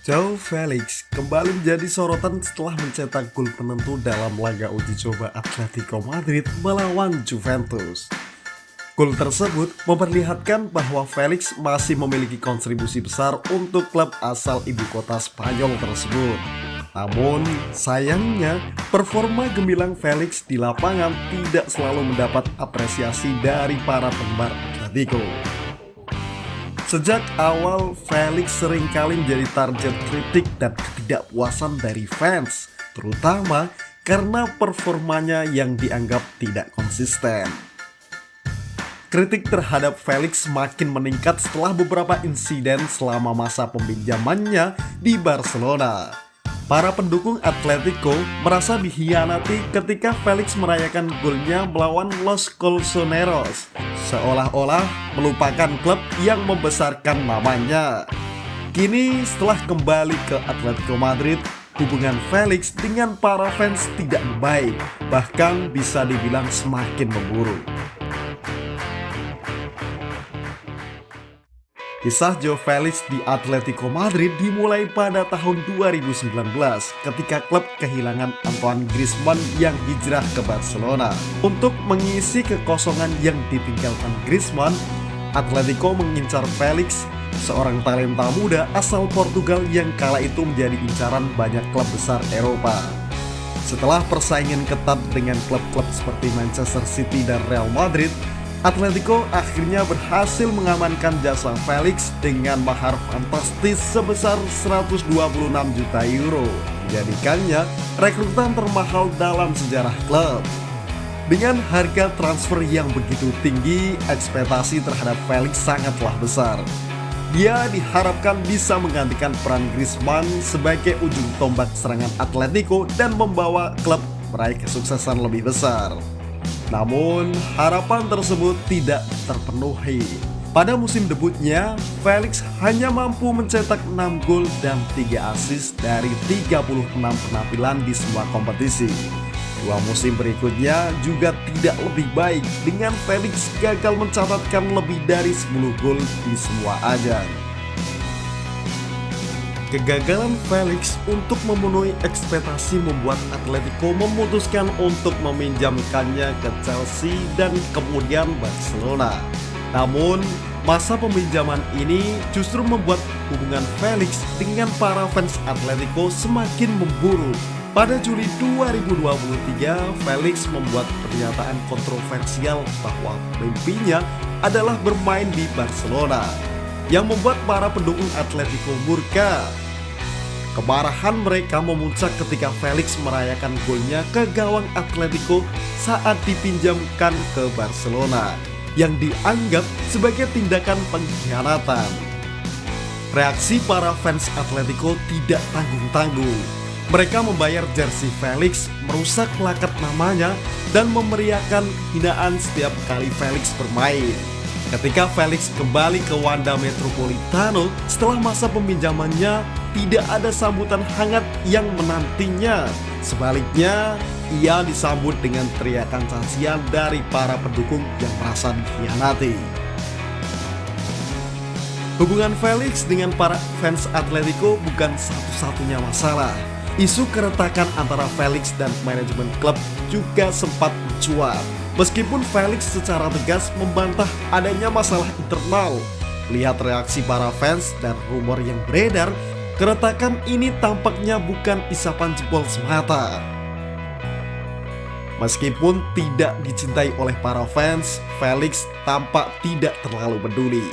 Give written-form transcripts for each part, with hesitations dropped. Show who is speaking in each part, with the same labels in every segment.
Speaker 1: Joao Felix kembali menjadi sorotan setelah mencetak gol penentu dalam laga uji coba Atletico Madrid melawan Juventus. Gol tersebut memperlihatkan bahwa Felix masih memiliki kontribusi besar untuk klub asal ibu kota Spanyol tersebut. Namun, sayangnya performa gemilang Felix di lapangan tidak selalu mendapat apresiasi dari para penggemar Atletico. Sejak awal, Felix seringkali menjadi target kritik dan ketidakpuasan dari fans, terutama karena performanya yang dianggap tidak konsisten. Kritik terhadap Felix semakin meningkat setelah beberapa insiden selama masa peminjamannya di Barcelona. Para pendukung Atletico merasa dikhianati ketika Felix merayakan golnya melawan Los Colchoneros, seolah-olah melupakan klub yang membesarkan namanya. Kini setelah kembali ke Atletico Madrid, hubungan Felix dengan para fans tidak baik, bahkan bisa dibilang semakin memburuk. Kisah Joao Felix di Atletico Madrid dimulai pada tahun 2019 ketika klub kehilangan Antoine Griezmann yang hijrah ke Barcelona. Untuk mengisi kekosongan yang ditinggalkan Griezmann, Atletico mengincar Felix, seorang talenta muda asal Portugal yang kala itu menjadi incaran banyak klub besar Eropa. Setelah persaingan ketat dengan klub-klub seperti Manchester City dan Real Madrid, Atletico akhirnya berhasil mengamankan jasa Felix dengan mahar fantastis sebesar 126 juta euro, menjadikannya rekrutan termahal dalam sejarah klub. Dengan harga transfer yang begitu tinggi, ekspektasi terhadap Felix sangatlah besar. Dia diharapkan bisa menggantikan peran Griezmann sebagai ujung tombak serangan Atletico dan membawa klub meraih kesuksesan lebih besar. Namun, harapan tersebut tidak terpenuhi. Pada musim debutnya, Felix hanya mampu mencetak 6 gol dan 3 assist dari 36 penampilan di semua kompetisi. 2 musim berikutnya juga tidak lebih baik, dengan Felix gagal mencatatkan lebih dari 10 gol di semua ajang. Kegagalan Felix untuk memenuhi ekspektasi membuat Atletico memutuskan untuk meminjamkannya ke Chelsea dan kemudian Barcelona. Namun, masa peminjaman ini justru membuat hubungan Felix dengan para fans Atletico semakin memburuk. Pada Juli 2023, Felix membuat pernyataan kontroversial bahwa mimpinya adalah bermain di Barcelona, yang membuat para pendukung Atletico murka. Kemarahan mereka memuncak ketika Felix merayakan golnya ke gawang Atletico saat dipinjamkan ke Barcelona, yang dianggap sebagai tindakan pengkhianatan. Reaksi para fans Atletico tidak tanggung-tanggung. Mereka membayar jersey Felix, merusak plakat namanya, dan memeriahkan hinaan setiap kali Felix bermain. Ketika Felix kembali ke Wanda Metropolitano setelah masa peminjamannya, tidak ada sambutan hangat yang menantinya. Sebaliknya, ia disambut dengan teriakan cacian dari para pendukung yang merasa dikhianati. Hubungan Felix dengan para fans Atletico bukan satu-satunya masalah. Isu keretakan antara Felix dan manajemen klub juga sempat mencuat. Meskipun Felix secara tegas membantah adanya masalah internal, lihat reaksi para fans dan rumor yang beredar, keretakan ini tampaknya bukan isapan jempol semata. Meskipun tidak dicintai oleh para fans, Felix tampak tidak terlalu peduli.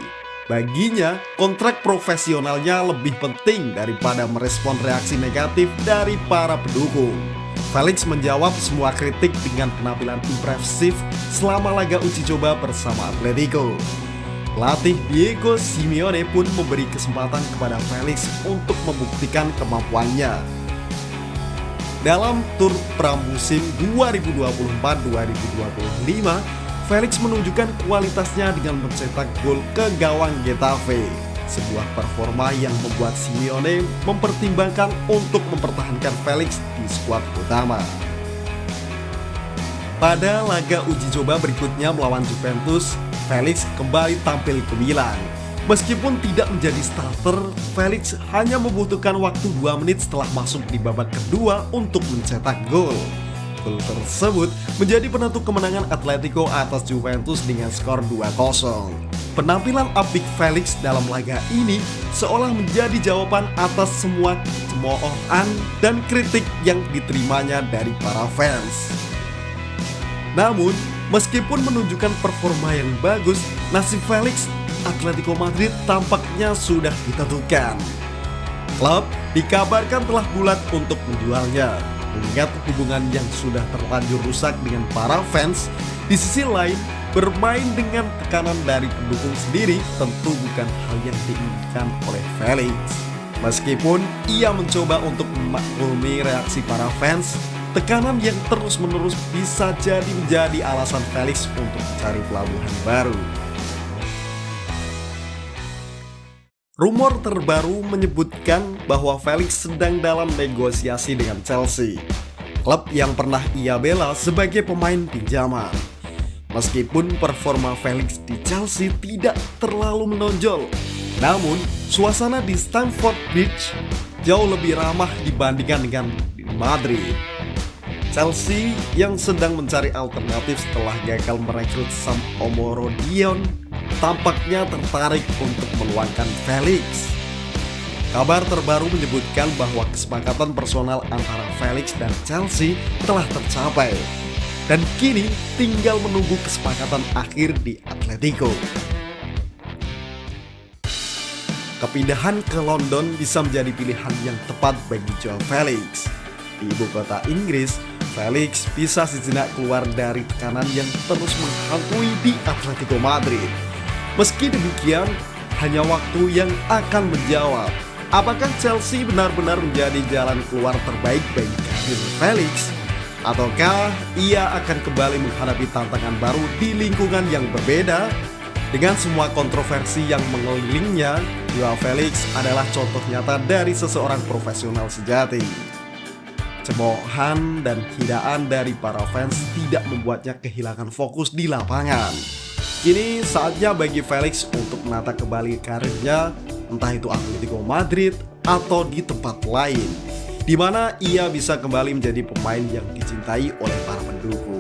Speaker 1: Baginya, kontrak profesionalnya lebih penting daripada merespon reaksi negatif dari para pendukung. Felix menjawab semua kritik dengan penampilan impresif selama laga uji coba bersama Atletico. Pelatih Diego Simeone pun memberi kesempatan kepada Felix untuk membuktikan kemampuannya. Dalam tur pramusim 2024-2025, Felix menunjukkan kualitasnya dengan mencetak gol ke gawang Getafe, sebuah performa yang membuat Simeone mempertimbangkan untuk mempertahankan Felix di skuad utama. Pada laga uji coba berikutnya melawan Juventus, Felix kembali tampil gemilang. Meskipun tidak menjadi starter, Felix hanya membutuhkan waktu 2 menit setelah masuk di babak kedua untuk mencetak gol. Gol tersebut menjadi penentu kemenangan Atletico atas Juventus dengan skor 2-0. Penampilan apik Felix dalam laga ini seolah menjadi jawaban atas semua cemoohan dan kritik yang diterimanya dari para fans. Namun, meskipun menunjukkan performa yang bagus, nasib Felix Atletico Madrid tampaknya sudah ditentukan. Klub dikabarkan telah bulat untuk menjualnya. Mengingat hubungan yang sudah terlanjur rusak dengan para fans, di sisi lain bermain dengan tekanan dari pendukung sendiri tentu bukan hal yang diinginkan oleh Felix. Meskipun ia mencoba untuk memaklumi reaksi para fans, tekanan yang terus-menerus bisa jadi menjadi alasan Felix untuk mencari pelabuhan baru. Rumor terbaru menyebutkan bahwa Felix sedang dalam negosiasi dengan Chelsea, klub yang pernah ia bela sebagai pemain pinjaman. Meskipun performa Felix di Chelsea tidak terlalu menonjol, namun suasana di Stamford Bridge jauh lebih ramah dibandingkan dengan di Madrid. Chelsea yang sedang mencari alternatif setelah gagal merekrut Sam Omorodion tampaknya tertarik untuk meluangkan Felix. Kabar terbaru menyebutkan bahwa kesepakatan personal antara Felix dan Chelsea telah tercapai dan kini tinggal menunggu kesepakatan akhir di Atletico. Kepindahan ke London bisa menjadi pilihan yang tepat bagi Joao Felix. Di ibu kota Inggris, Felix bisa sejenak keluar dari tekanan yang terus menghantui di Atletico Madrid. Meski demikian, hanya waktu yang akan menjawab apakah Chelsea benar-benar menjadi jalan keluar terbaik bagi karir Felix, ataukah ia akan kembali menghadapi tantangan baru di lingkungan yang berbeda. Dengan semua kontroversi yang mengelilingnya, Joao Felix adalah contoh nyata dari seseorang profesional sejati. Cemoohan dan hidaan dari para fans tidak membuatnya kehilangan fokus di lapangan. Kini saatnya bagi Felix untuk menata kembali karirnya, entah itu Atletico Madrid atau di tempat lain, di mana ia bisa kembali menjadi pemain yang dicintai oleh para pendukung.